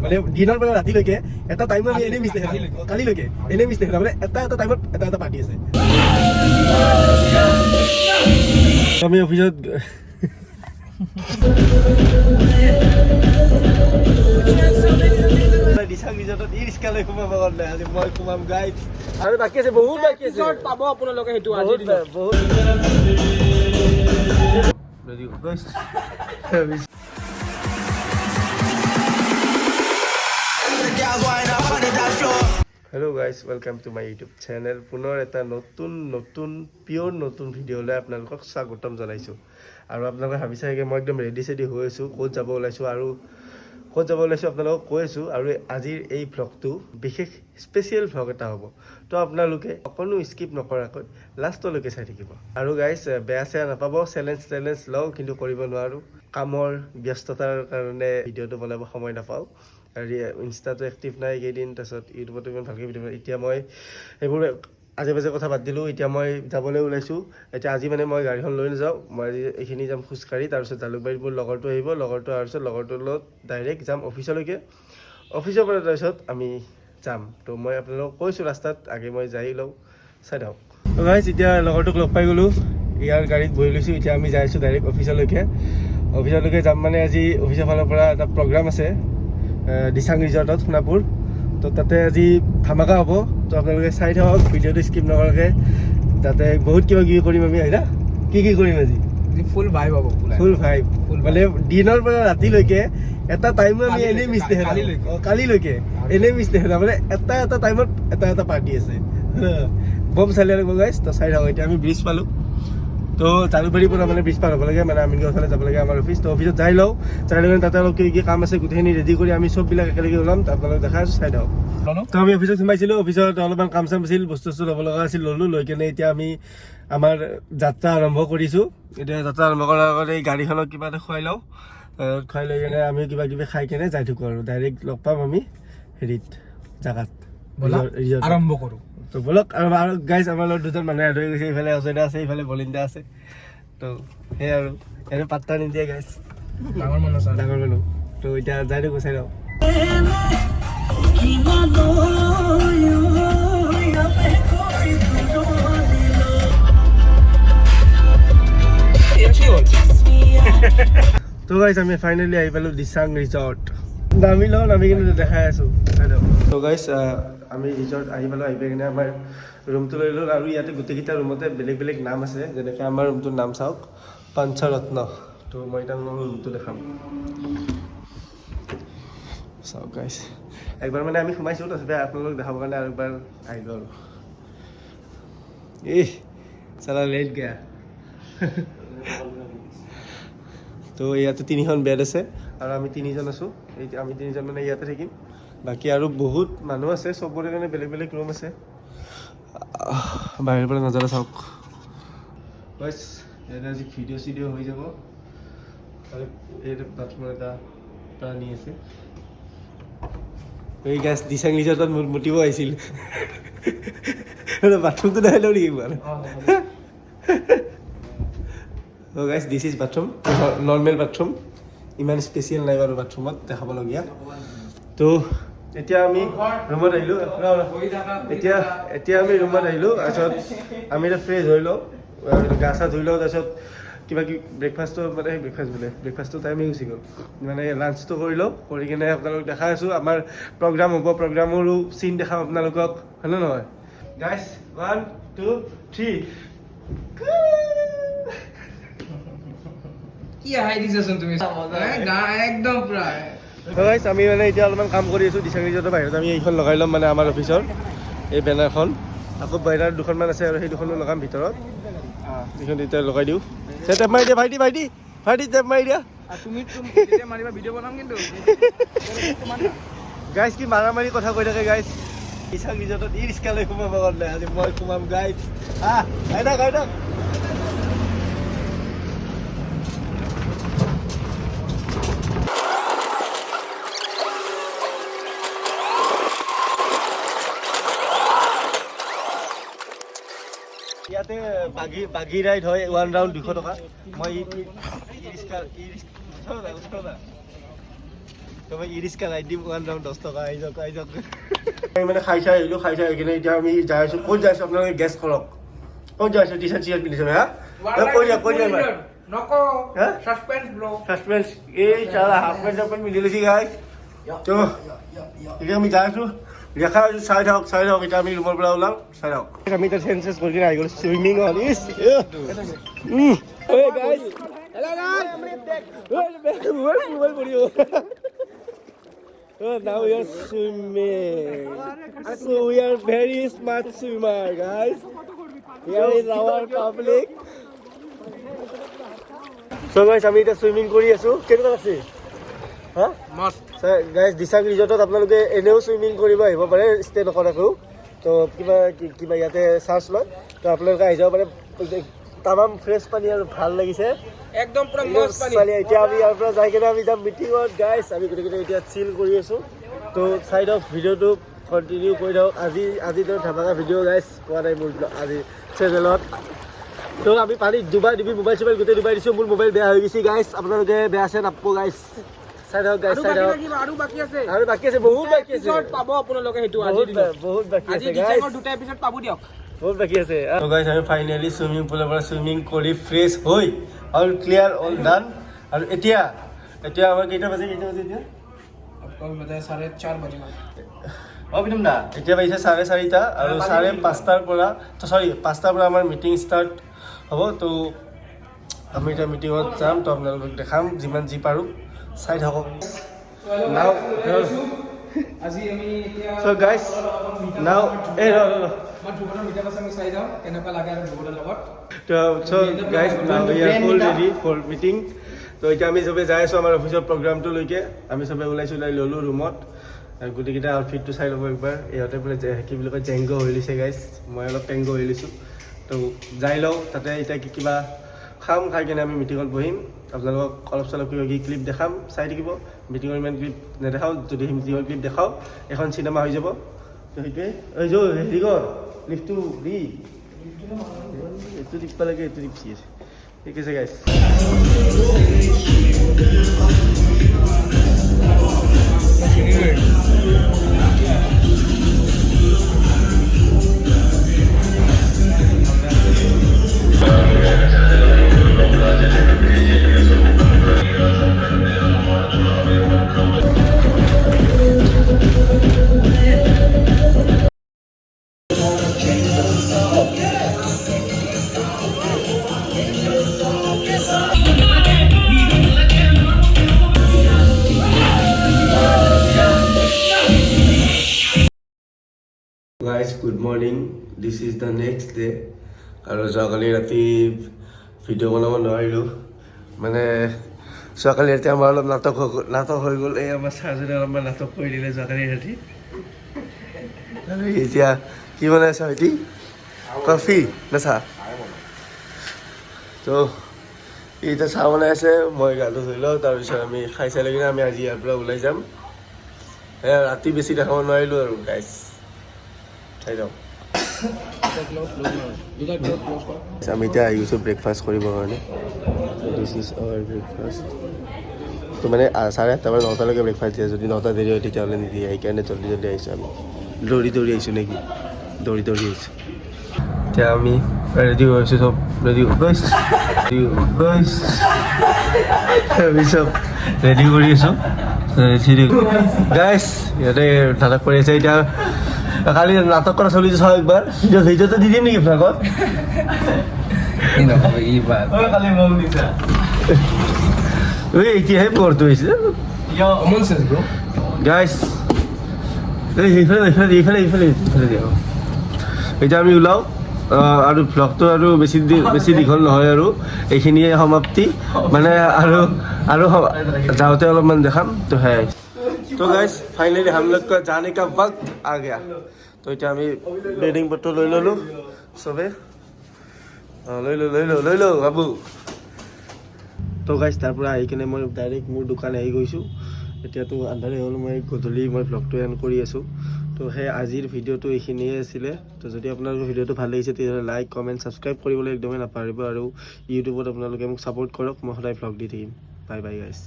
মানে দিনৰ পৰা ৰাতিলৈকে এটা টাইমত আমি এনেই মিছ দেখা কালিলৈকে এনেই মিছ দেখা মানে এটা টাইমত এটা পাৰ্টি আছে আমি অফিচত দিছাং ৰিজৰ্টত ই ৰিক্সালৈ সোমাব কাৰণে আজি মই সোমাম গাইজ আৰু বাকী আছে বহুত বাকী আছে পাব আপোনালোকে সেইটো আজি বহুত hello' guys welcome to my YouTube channel পুনৰ এটা নতুন পিয়'ৰ নতুন ভিডিঅ'লৈ আপোনালোকক স্বাগতম জনাইছোঁ আৰু আপোনালোকে ভাবিছে চাগে মই একদম ৰেডি চেডি হৈ আছোঁ ক'ত যাব ওলাইছোঁ আপোনালোকক কৈ আছোঁ আৰু আজিৰ এই ভ্লগটো বিশেষ স্পেচিয়েল ভ্লগ এটা হ'ব তো আপোনালোকে অকণো স্কিপ নকৰাকৈ লাষ্টলৈকে চাই থাকিব আৰু গাইজ বেয়া চেয়া নাপাব চেলেঞ্জ লওঁ কিন্তু কৰিব নোৱাৰোঁ কামৰ ব্যস্ততাৰ কাৰণে ভিডিঅ'টো বনাব সময় নাপাওঁ আৰু ইনষ্টাটো এক্টিভ নাই এইকেইদিন তাৰপিছত ইউটিউবতো ইমান ভালকৈ ভিডিঅ' এতিয়া মই সেইবোৰ আজে বাজে কথা বাদ দিলোঁ এতিয়া মই যাবলৈ ওলাইছোঁ এতিয়া আজি মানে মই গাড়ীখন লৈ নাযাওঁ মই আজি এইখিনি যাম খোজকাঢ়ি তাৰপিছত জালুকবাৰীত মোৰ লগৰটো আহিব লগৰটো অহাৰ পিছত লগৰটোৰ লগত ডাইৰেক্ট যাম অফিচলৈকে অফিচৰ পৰা তাৰপিছত আমি যাম তো মই আপোনালোকক কৈছোঁ ৰাস্তাত আগে মই যাই লওঁ চাই থাকক গাইজ এতিয়া লগৰটোক লগ পাই গ'লোঁ ইয়াৰ গাড়ীত বহি লৈছোঁ এতিয়া আমি যাই আছোঁ ডাইৰেক্ট অফিচলৈকে যাম মানে আজি অফিচৰ ফালৰ পৰা এটা প্ৰগ্ৰাম আছে দিছাং ৰিজৰ্টত সোণাপুৰ তো তাতে আজি ধামাকা হ'ব তো আপোনালোকে চাই থাকক ভিডিঅ'টো স্কিপ নকৰাকৈ তাতে বহুত কিবা কিবি কৰিম আমি হয় না কি কৰিম আজি ফুল ভাইব হ'ব ফুল ভাইব মানে দিনৰ পৰা ৰাতিলৈকে এটা টাইমত আমি এনেই মিছ দেখা কালিলৈকে এনেই মিছ দেখা মানে এটা টাইমত এটা পাৰ্টি আছে বম চালি লাগিব গাইজ তো চাই থাকক এতিয়া আমি ব্ৰিজ পালোঁ তো জালুকবাৰীৰ পৰা মানে ব্ৰিজ পাৰ হ'ব লাগে মানে আমিনগাঁও ফালে যাব লাগে আমাৰ অফিচ তো অফিচত যাই লওঁ তাতে অলপ কি কাম আছে গোটেইখিনি ৰেডি কৰি আমি চববিলাক একেলগে ওলাম আপোনালোক দেখাই আছোঁ চাই থাকক তো আমি অফিচত সোমাইছিলোঁ অফিচত অলপমান কাম চাম আছিল বস্তু ল'ব লগা আছিল ল'লোঁ লৈ কেনে এতিয়া আমি আমাৰ যাত্ৰা আৰম্ভ কৰিছোঁ এতিয়া যাত্ৰা আৰম্ভ কৰাৰ আগতে এই গাড়ীখনক কিবা এটা খুৱাই লওঁ খুৱাই লৈ কেনে আমি কিবা কিবি খাই কেনে যাই থাকোঁ আৰু ডাইৰেক্ট লগ পাম আমি হেৰিত জেগাত আৰম্ভ কৰোঁ তো বলক আৰু গাইজ আমাৰ লগত দুজন মানুহে আদৰি গৈছে এইফালে অজয়দা আছে এইফালে বলিন্দা আছে তো সেয়াই আৰু এনে পাত্তা নিদিয়ে গাইজ ডাঙৰ মানুহ তো এতিয়া যাই থাকোঁ চাই লওঁ তো গাইজ আমি ফাইনেলি আহি পালোঁ দিছাং ৰিজৰ্ট নামি কিনে দেখাই আছোঁ তো গাইজ আমি ৰিজৰ্ট আহি পালোঁ আহি পাই কিনে আমাৰ ৰুমটো লৈ ল'লোঁ আৰু ইয়াতে গোটেইকেইটা ৰুমতে বেলেগ নাম আছে যেনেকৈ আমাৰ ৰুমটোৰ নাম চাওক পঞ্চৰত্ন তো মই এতিয়া ৰুমটো দেখাম চাওক গাইজ একবাৰ মানে আমি সোমাইছোঁ তাৰপিছতে আপোনালোক দেখাবৰ কাৰণে আৰু একবাৰ আহিলোঁ আৰু চালা লেট গয়া তো ইয়াতে 3খন বেড আছে আৰু আমি 3জন আছোঁ আমি 3জন মানে ইয়াতে থাকিম বাকী আৰু বহুত মানুহ আছে চবৰে কাৰণে বেলেগ ৰুম আছে বাহিৰৰ পৰা নাজাৰা চাওক বছ ইয়াতে আজি ভিডিঅ' হৈ যাব আৰু এই বাথৰুমৰ এটা প্ৰাণী আছে এই গাছ দিছাং ৰিজৰ্টত মুতিব আহিছিল বাথৰুমটো দেখাই লওঁ নেকি একবাৰ So guys, this is bathroom, normal bathroom. ইমান স্পেচিয়েল নাই বাৰু বাথৰুমত দেখাবলগীয়া তো এতিয়া আমি ৰুমত আহিলোঁ তাৰপিছত আমি এতিয়া ফ্ৰেছ হৈ লওঁ গা চা ধুই লওঁ তাৰপিছত কিবা কিবি ব্ৰেকফাষ্টটো টাইমেই গুচি গ'ল মানে লাঞ্চটো কৰি লওঁ কৰি কিনে আপোনালোকক দেখাই আছোঁ আমাৰ প্ৰগ্ৰাম হ'ব প্ৰগ্ৰামৰো চিন দেখাম আপোনালোকক হয়নে নহয় গাইজ 1 2 3 কি হাই দিছচোন তুমি একদম প্ৰায় গাইজ আমি মানে এতিয়া অলপমান কাম কৰি আছোঁ দিছাং ৰিজৰ্টৰ বাহিৰত আমি এইখন লগাই ল'ম মানে আমাৰ অফিচৰ এই বেনাৰখন আকৌ বাহিৰত দুখনমান আছে আৰু সেই দুখনো লগাম ভিতৰত এইখন এতিয়া লগাই দিওঁ টেপ মাৰি দিয়া ভাইটি টেপ মাৰি দিয়া তুমি মাৰিবা ভিডিঅ' বনাম কিন্তু গাইজ কি মাৰামাৰি কথা কৈ থাকে গাইজ দিছাং ৰিজৰ্টত ই ৰিক্সালৈ সোমাব কাৰণে আজি মই সোমাম গাইজ গাই ইয়াতে বাগী ৰাইড হয় 1 ৰাউণ্ড 200 টকা মই মই ইৰিস্কা লাই দিম 1 ৰাউণ্ড 10 টকা আহি যাওক আমি মানে খাই আহিলোঁ খাই আহি কিনে এতিয়া আমি যাই আছোঁ ক'ত যাই আছোঁ আপোনালোকে গেছ কৰক ক'ত যাই আছোঁ টি চাৰ্ট পিন্ধিছে হা কৈ দিয়া নকো হা সাসপেন্স ব্লো সাসপেন্স এই চালা হাফ পেন্ট মিলি লৈছি গাইছ তো এতিয়া আমি যাই আছোঁ দেখা আছোঁ চাই থাকক এতিয়া আমি ৰুমৰ পৰা ওলাম চাই থাকক আমি এতিয়া চেঞ্চেছ কৰি কিনে আহি গ'লোঁ চুইমিং হ'ল ইছ গাইছ now we are swimming. So we are very smart swimmer, guys. Here is our public. So guys, আমি এটা সুইমিং কৰি আছো কেনেকুৱা আছে হা মস্ত গাইজ দিচাং ৰিজৰ্টত আপোনালোকে এনেও সুইমিং কৰিব আহিব পাৰে ষ্টে নকৰাকৈও তো কিবা ইয়াতে চাৰ্জ লয় তো আপোনালোকে আহি যাব পাৰে তামাম ফ্ৰেছ পানী আৰু ভাল লাগিছে একদম পুৰা মস্ত পানী এতিয়া আমি ইয়াৰ পৰা যাই কিনে আমি যাম মিটিঙত গাইজ আমি গোটেইকেইটা এতিয়া চিল কৰি আছোঁ তো চাইড অফ ভিডিঅ'টো কণ্টিনিউ কৰি থাকক আজিতো ধামাকা ভিডিঅ' গাইজ পোৱা নাই মোৰ আজি চেনেলত তো আমি পানীত ডুবাই দিবি মোবাইল চোবাইল গোটেই ডুবাই দিছোঁ মোৰ মোবাইল বেয়া হৈ গৈছে গাইজ আপোনালোকে বেয়া আছে নাপাব গাইজ চাই থাকক গাইজ চাই থাকক আৰু বাকী আছে বহুত বাকী আছে পাব আপোনালোকে সেইটো আজি বহুত বাকী আজি আছে গাইজ দুটা এপিসোড পাব দিয়ক বহুত বাকী আছে তো গাইজ আমি ফাইনেলি চুইমিং পুলৰ পৰা চুইমিং কৰি ফ্ৰেছ হৈ অল ক্লিয়াৰ অল ডান আৰু এতিয়া আমাৰ কেইটা বাজে এতিয়া কল বজে 4:30 বাজে অভিনম দা এতিয়া বাজিছে 4:30 আৰু 5:30 পৰা তো চৰি 5টাৰ পৰা আমাৰ মিটিং ষ্টাৰ্ট হ'ব তো আমি এতিয়া মিটিঙত যাম তো আপোনালোকক দেখাম যিমান যি পাৰোঁ চাই থাকক নাও আজি আমি এতিয়া সো গাইজ নাও এই ৰ মই দুবনৰ মিটাৰ পাছ আমি চাই যাওঁ কেনেকুৱা লাগে আৰু দুবনৰ লগত so guys now we are full ready for meeting তো এতিয়া আমি সবে যাই আছোঁ আমাৰ অফিচৰ প্ৰগ্ৰামটো লৈকে আমি সবে ওলাই ল'লোঁ ৰুমত আৰু গোটেইকেইটা আউটফিটটো চাই ল'ব একবাৰ ইহঁতে বোলে কি বুলি কয় জেংগ হৈ লৈছে গাইজ মই অলপ টেংগ হৈ লৈছোঁ তো যাই লওঁ তাতে এতিয়া কিবা খাম খাই কিনে আমি মিটিঙত বহিম আপোনালোকক অলপ চলপ কিবা কি ক্লিপ দেখাম চাই থাকিব মিটিঙৰ ইমান ক্লিপ নেদেখাওঁ যদি মিটিঙৰ ক্লিপ দেখাওঁ এখন চিনেমা হৈ যাব তো সেইটোৱে এই হেৰি কৰ লিফ্টটো দি এইটো টিপব লাগে এইটো টিপছি আছে ঠিক আছে guys guys good morning this is the next day আৰু যোৱাকালি ৰাতি ভিডিঅ' বনাব নোৱাৰিলোঁ মানে যোৱাকালি ৰাতি আমাৰ অলপ নাটক হৈ গ'ল এই আমাৰ ছাৰজনে অলপমান নাটক কৰি দিলে যোৱাকালি ৰাতি আৰু এতিয়া কি বনাই আছা ভাইটি কফি নে চাহ তো এতিয়া চাহ বনাই আছে মই গাটো ধুই লওঁ তাৰপিছত আমি খাই চাই লৈ কিনে আমি আজি ইয়াৰ পৰা ওলাই যাম ৰাতি বেছি দেখাব নোৱাৰিলোঁ আৰু গাইজ চাই যাওঁ আমি এতিয়া আহি গৈছোঁ ব্ৰেকফাষ্ট কৰিবৰ কাৰণে দিছ ইজ আৱাৰ ব্ৰেকফাষ্ট তো মানে 8:30 পৰা 9টালৈকে ব্ৰেকফাষ্ট দিয়ে যদি 9টা দেৰি হয় তেতিয়াহ'লে নিদিয়ে সেইকাৰণে জল্দি আহিছোঁ আমি দৌৰি আহিছোঁ নেকি দৌৰি আহিছোঁ এতিয়া আমি ৰেডি হৈছোঁ চব ৰেডি আমি চব ৰেডি কৰি আছোঁ গাইজ ইয়াতে নাটক কৰি আছে এতিয়া কালি নাটক কৰা চলিছে চাওঁ একবাৰ ভিডিঅ'টো দি দিম নেকি ফ্লাগত কালি মন দিছা এতিয়াহে পঢ়টো হৈছে গাইজ এইফালে দিয়া এতিয়া আমি ওলাওঁ আৰু ভ্লগটো আৰু বেছি দীঘল নহয় আৰু এইখিনিয়ে সমাপ্তি মানে আৰু যাওঁতে অলপমান দেখাম তো সেয়াই तो गाइस फाइनली हम लोग का जाने का वक्त आ गया तो इतना আমি বেডিং পত্ৰ লৈ ললো সবে লৈ লো বাবু তো গাইস তাৰ পৰা আহি কিনে মই ডাইৰেক্ট মোৰ দোকান আহি গৈছোঁ এতিয়াতো আন্ধাৰে হ'ল মই গধূলি মই ভ্লগটো এণ্ড কৰি আছোঁ তো সেই আজিৰ ভিডিঅ'টো এইখিনিয়ে আছিলে তো যদি আপোনালোকৰ ভিডিঅ'টো ভাল লাগিছে তেতিয়াহ'লে লাইক কমেণ্ট ছাবস্ক্ৰাইব কৰিবলৈ একদমেই নাপাহৰিব আৰু ইউটিউবত আপোনালোকে মোক ছাপোৰ্ট কৰক মই সদায় ভ্লগ দি থাকিম বাই বাই গাইছ